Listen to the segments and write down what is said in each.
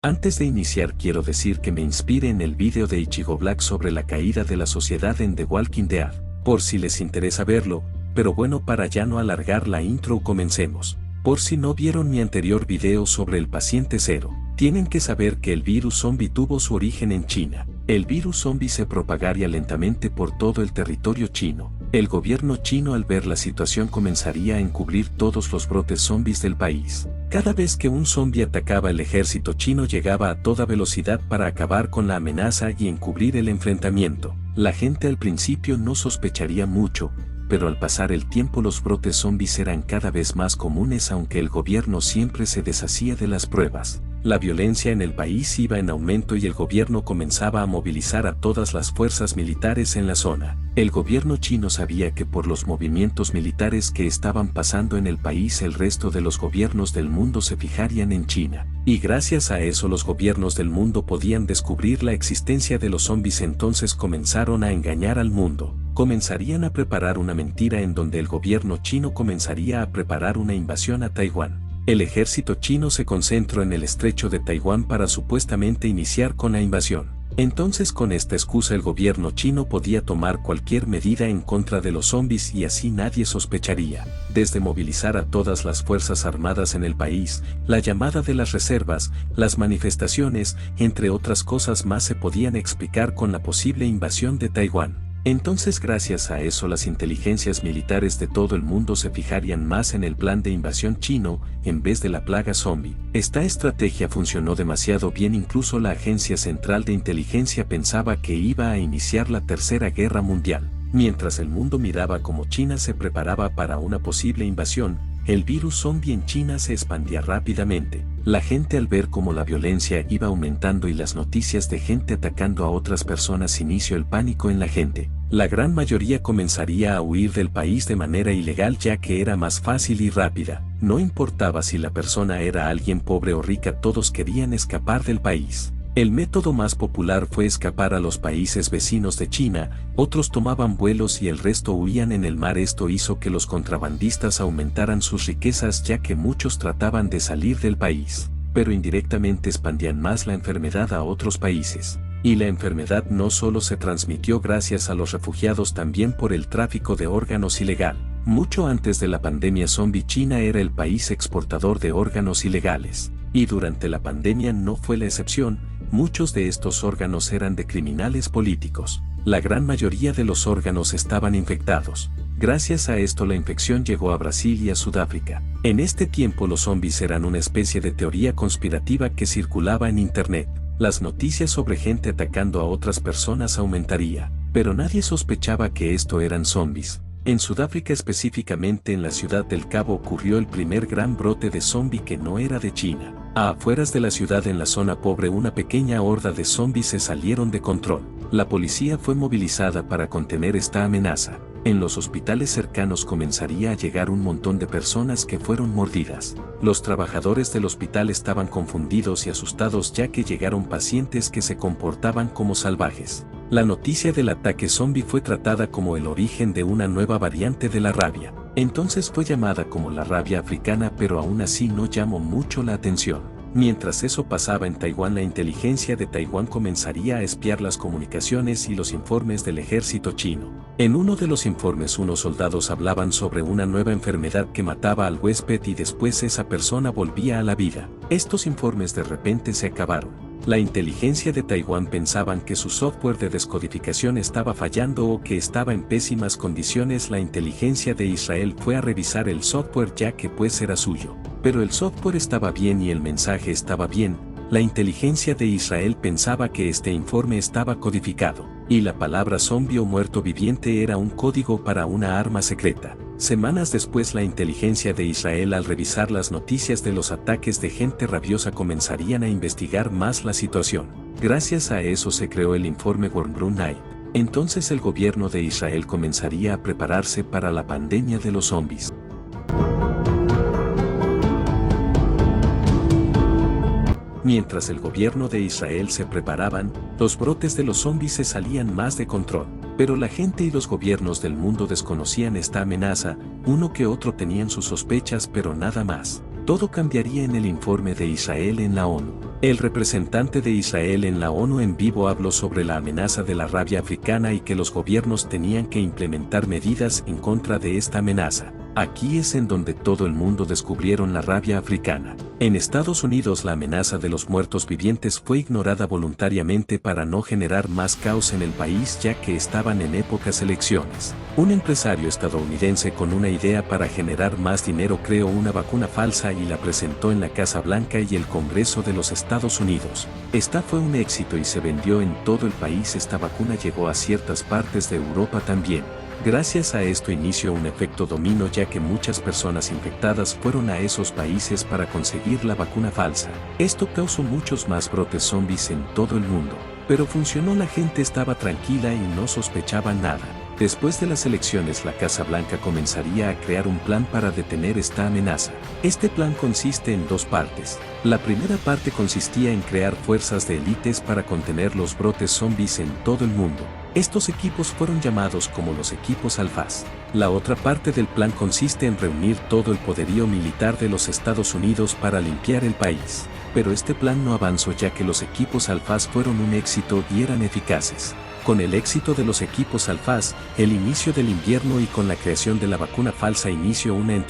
Antes de iniciar quiero decir que me inspiré en el vídeo de Ichigo Black sobre la caída de la sociedad en The Walking Dead, por si les interesa verlo, pero bueno, para ya no alargar la intro comencemos. Por si no vieron mi anterior video sobre el paciente cero, tienen que saber que el virus zombie tuvo su origen en China. El virus zombie se propagaría lentamente por todo el territorio chino. El gobierno chino, al ver la situación, comenzaría a encubrir todos los brotes zombies del país. Cada vez que un zombie atacaba, el ejército chino llegaba a toda velocidad para acabar con la amenaza y encubrir el enfrentamiento. La gente al principio no sospecharía mucho, pero al pasar el tiempo los brotes zombies eran cada vez más comunes, aunque el gobierno siempre se deshacía de las pruebas. La violencia en el país iba en aumento y el gobierno comenzaba a movilizar a todas las fuerzas militares en la zona. El gobierno chino sabía que por los movimientos militares que estaban pasando en el país, el resto de los gobiernos del mundo se fijarían en China. Y gracias a eso los gobiernos del mundo podían descubrir la existencia de los zombies. Entonces comenzaron a engañar al mundo. Comenzarían a preparar una mentira en donde el gobierno chino comenzaría a preparar una invasión a Taiwán. El ejército chino se concentró en el estrecho de Taiwán para supuestamente iniciar con la invasión. Entonces, con esta excusa, el gobierno chino podía tomar cualquier medida en contra de los zombies y así nadie sospecharía. Desde movilizar a todas las fuerzas armadas en el país, la llamada de las reservas, las manifestaciones, entre otras cosas más, se podían explicar con la posible invasión de Taiwán. Entonces, gracias a eso, las inteligencias militares de todo el mundo se fijarían más en el plan de invasión chino, en vez de la plaga zombie. Esta estrategia funcionó demasiado bien, incluso la Agencia Central de Inteligencia pensaba que iba a iniciar la Tercera Guerra Mundial. Mientras el mundo miraba cómo China se preparaba para una posible invasión, el virus zombie en China se expandía rápidamente. La gente, al ver cómo la violencia iba aumentando y las noticias de gente atacando a otras personas, inició el pánico en la gente. La gran mayoría comenzaría a huir del país de manera ilegal, ya que era más fácil y rápida. No importaba si la persona era alguien pobre o rica, todos querían escapar del país. El método más popular fue escapar a los países vecinos de China, otros tomaban vuelos y el resto huían en el mar. Esto hizo que los contrabandistas aumentaran sus riquezas, ya que muchos trataban de salir del país, pero indirectamente expandían más la enfermedad a otros países. Y la enfermedad no solo se transmitió gracias a los refugiados, también por el tráfico de órganos ilegal. Mucho antes de la pandemia zombie, China era el país exportador de órganos ilegales. Y durante la pandemia no fue la excepción. Muchos de estos órganos eran de criminales políticos. La gran mayoría de los órganos estaban infectados. Gracias a esto la infección llegó a Brasil y a Sudáfrica. En este tiempo los zombies eran una especie de teoría conspirativa que circulaba en internet. Las noticias sobre gente atacando a otras personas aumentaría, pero nadie sospechaba que esto eran zombies. En Sudáfrica, específicamente en la ciudad del Cabo, ocurrió el primer gran brote de zombie que no era de China. A afueras de la ciudad, en la zona pobre, una pequeña horda de zombies se salieron de control. La policía fue movilizada para contener esta amenaza. En los hospitales cercanos comenzaría a llegar un montón de personas que fueron mordidas. Los trabajadores del hospital estaban confundidos y asustados, ya que llegaron pacientes que se comportaban como salvajes. La noticia del ataque zombie fue tratada como el origen de una nueva variante de la rabia. Entonces fue llamada como la rabia africana, pero aún así no llamó mucho la atención. Mientras eso pasaba en Taiwán, la inteligencia de Taiwán comenzaría a espiar las comunicaciones y los informes del ejército chino. En uno de los informes, unos soldados hablaban sobre una nueva enfermedad que mataba al huésped y después esa persona volvía a la vida. Estos informes de repente se acabaron. La inteligencia de Taiwán pensaban que su software de descodificación estaba fallando o que estaba en pésimas condiciones. La inteligencia de Israel fue a revisar el software, ya que pues era suyo. Pero el software estaba bien y el mensaje estaba bien. La inteligencia de Israel pensaba que este informe estaba codificado, y la palabra zombie o muerto viviente era un código para una arma secreta. Semanas después, la inteligencia de Israel, al revisar las noticias de los ataques de gente rabiosa, comenzarían a investigar más la situación. Gracias a eso se creó el informe Worm Brute Night. Entonces el gobierno de Israel comenzaría a prepararse para la pandemia de los zombies. Mientras el gobierno de Israel se preparaban, los brotes de los zombies se salían más de control. Pero la gente y los gobiernos del mundo desconocían esta amenaza, uno que otro tenían sus sospechas, pero nada más. Todo cambiaría en el informe de Israel en la ONU. El representante de Israel en la ONU en vivo habló sobre la amenaza de la rabia africana y que los gobiernos tenían que implementar medidas en contra de esta amenaza. Aquí es en donde todo el mundo descubrieron la rabia africana. En Estados Unidos la amenaza de los muertos vivientes fue ignorada voluntariamente para no generar más caos en el país ya que estaban en épocas elecciones. Un empresario estadounidense con una idea para generar más dinero creó una vacuna falsa y la presentó en la Casa Blanca y el Congreso de los Estados Unidos. Esta fue un éxito y se vendió en todo el país. Esta vacuna llegó a ciertas partes de Europa también. Gracias a esto inició un efecto dominó ya que muchas personas infectadas fueron a esos países para conseguir la vacuna falsa. Esto causó muchos más brotes zombies en todo el mundo. Pero funcionó, la gente estaba tranquila y no sospechaba nada. Después de las elecciones la Casa Blanca comenzaría a crear un plan para detener esta amenaza. Este plan consiste en dos partes. La primera parte consistía en crear fuerzas de élites para contener los brotes zombies en todo el mundo. Estos equipos fueron llamados como los equipos Al-Fas. La otra parte del plan consiste en reunir todo el poderío militar de los Estados Unidos para limpiar el país. Pero este plan no avanzó ya que los equipos Al-Fas fueron un éxito y eran eficaces. Con el éxito de los equipos Al-Fas, el inicio del invierno y con la creación de la vacuna falsa inició una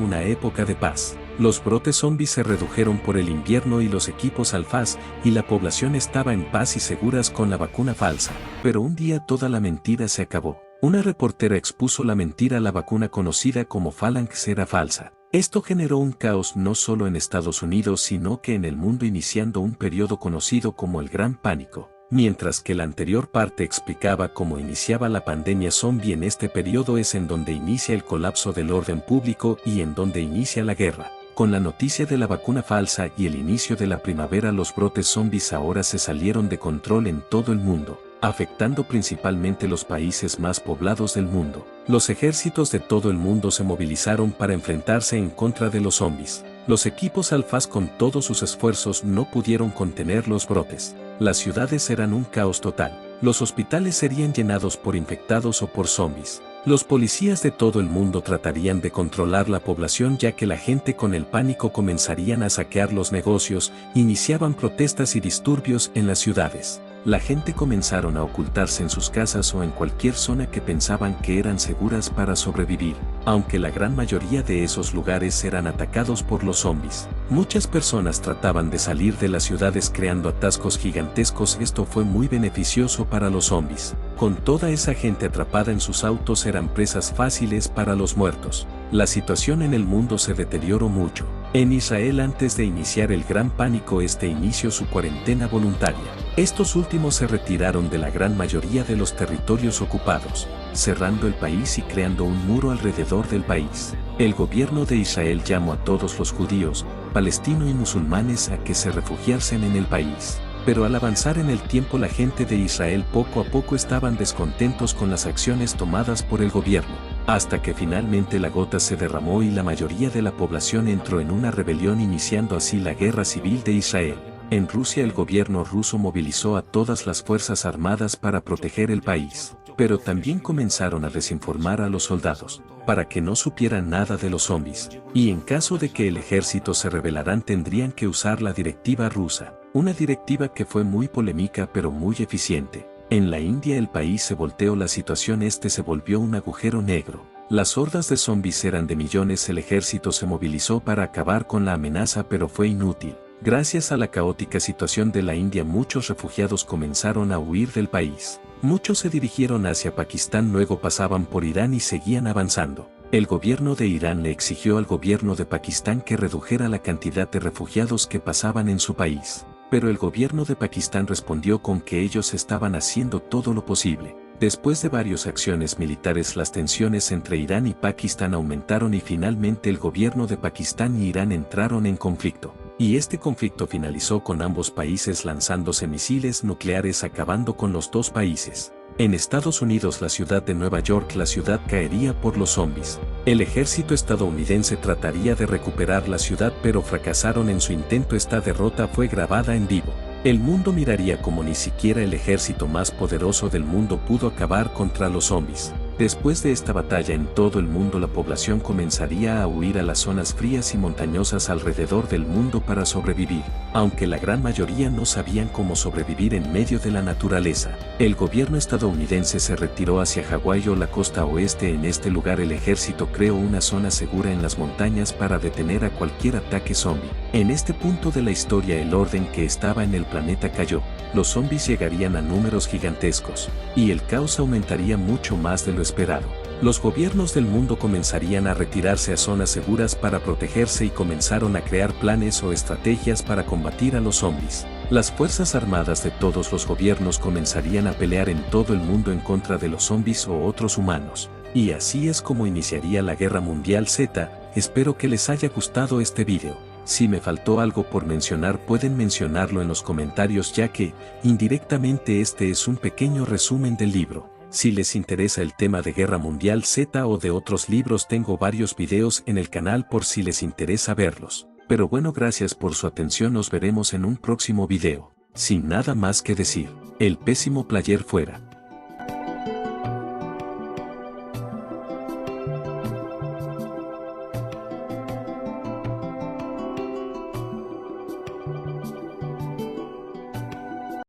una época de paz. Los brotes zombies se redujeron por el invierno y los equipos Al-Fas, y la población estaba en paz y seguras con la vacuna falsa. Pero un día toda la mentira se acabó. Una reportera expuso la mentira: la vacuna conocida como Phalanx era falsa. Esto generó un caos no solo en Estados Unidos sino que en el mundo, iniciando un periodo conocido como el Gran Pánico. Mientras que la anterior parte explicaba cómo iniciaba la pandemia zombie, en este periodo es en donde inicia el colapso del orden público y en donde inicia la guerra. Con la noticia de la vacuna falsa y el inicio de la primavera, los brotes zombies ahora se salieron de control en todo el mundo, afectando principalmente los países más poblados del mundo. Los ejércitos de todo el mundo se movilizaron para enfrentarse en contra de los zombies. Los equipos Al-Fas con todos sus esfuerzos no pudieron contener los brotes. Las ciudades eran un caos total. Los hospitales serían llenados por infectados o por zombies. Los policías de todo el mundo tratarían de controlar la población ya que la gente con el pánico comenzarían a saquear los negocios, iniciaban protestas y disturbios en las ciudades. La gente comenzaron a ocultarse en sus casas o en cualquier zona que pensaban que eran seguras para sobrevivir, aunque la gran mayoría de esos lugares eran atacados por los zombies. Muchas personas trataban de salir de las ciudades creando atascos gigantescos. Esto fue muy beneficioso para los zombies. Con toda esa gente atrapada en sus autos eran presas fáciles para los muertos. La situación en el mundo se deterioró mucho. En Israel, antes de iniciar el Gran Pánico, inició su cuarentena voluntaria. Estos últimos se retiraron de la gran mayoría de los territorios ocupados, cerrando el país y creando un muro alrededor del país. El gobierno de Israel llamó a todos los judíos, palestinos y musulmanes a que se refugiasen en el país. Pero al avanzar en el tiempo, la gente de Israel poco a poco estaban descontentos con las acciones tomadas por el gobierno, hasta que finalmente la gota se derramó y la mayoría de la población entró en una rebelión, iniciando así la guerra civil de Israel. En Rusia, el gobierno ruso movilizó a todas las fuerzas armadas para proteger el país, pero también comenzaron a desinformar a los soldados, para que no supieran nada de los zombies, y en caso de que el ejército se rebelaran tendrían que usar la directiva rusa, una directiva que fue muy polémica pero muy eficiente. En la India el país se volteó la situación, se volvió un agujero negro. Las hordas de zombies eran de millones, el ejército se movilizó para acabar con la amenaza pero fue inútil. Gracias a la caótica situación de la India, muchos refugiados comenzaron a huir del país. Muchos se dirigieron hacia Pakistán, luego pasaban por Irán y seguían avanzando. El gobierno de Irán le exigió al gobierno de Pakistán que redujera la cantidad de refugiados que pasaban en su país. Pero el gobierno de Pakistán respondió con que ellos estaban haciendo todo lo posible. Después de varias acciones militares, las tensiones entre Irán y Pakistán aumentaron y finalmente el gobierno de Pakistán y Irán entraron en conflicto. Y este conflicto finalizó con ambos países lanzándose misiles nucleares, acabando con los dos países. En Estados Unidos, la ciudad de Nueva York, la ciudad caería por los zombies. El ejército estadounidense trataría de recuperar la ciudad pero fracasaron en su intento. Esta derrota fue grabada en vivo. El mundo miraría como ni siquiera el ejército más poderoso del mundo pudo acabar contra los zombies. Después de esta batalla en todo el mundo la población comenzaría a huir a las zonas frías y montañosas alrededor del mundo para sobrevivir, aunque la gran mayoría no sabían cómo sobrevivir en medio de la naturaleza. El gobierno estadounidense se retiró hacia Hawái o la costa oeste. En este lugar el ejército creó una zona segura en las montañas para detener a cualquier ataque zombie. En este punto de la historia el orden que estaba en el planeta cayó. Los zombies llegarían a números gigantescos, y el caos aumentaría mucho más de lo esperado. Los gobiernos del mundo comenzarían a retirarse a zonas seguras para protegerse y comenzaron a crear planes o estrategias para combatir a los zombies. Las fuerzas armadas de todos los gobiernos comenzarían a pelear en todo el mundo en contra de los zombies o otros humanos. Y así es como iniciaría la Guerra Mundial Z. Espero que les haya gustado este video. Si me faltó algo por mencionar pueden mencionarlo en los comentarios, ya que, indirectamente, este es un pequeño resumen del libro. Si les interesa el tema de Guerra Mundial Z o de otros libros, tengo varios videos en el canal por si les interesa verlos. Pero bueno, gracias por su atención, nos veremos en un próximo video. Sin nada más que decir, el pésimo player fuera.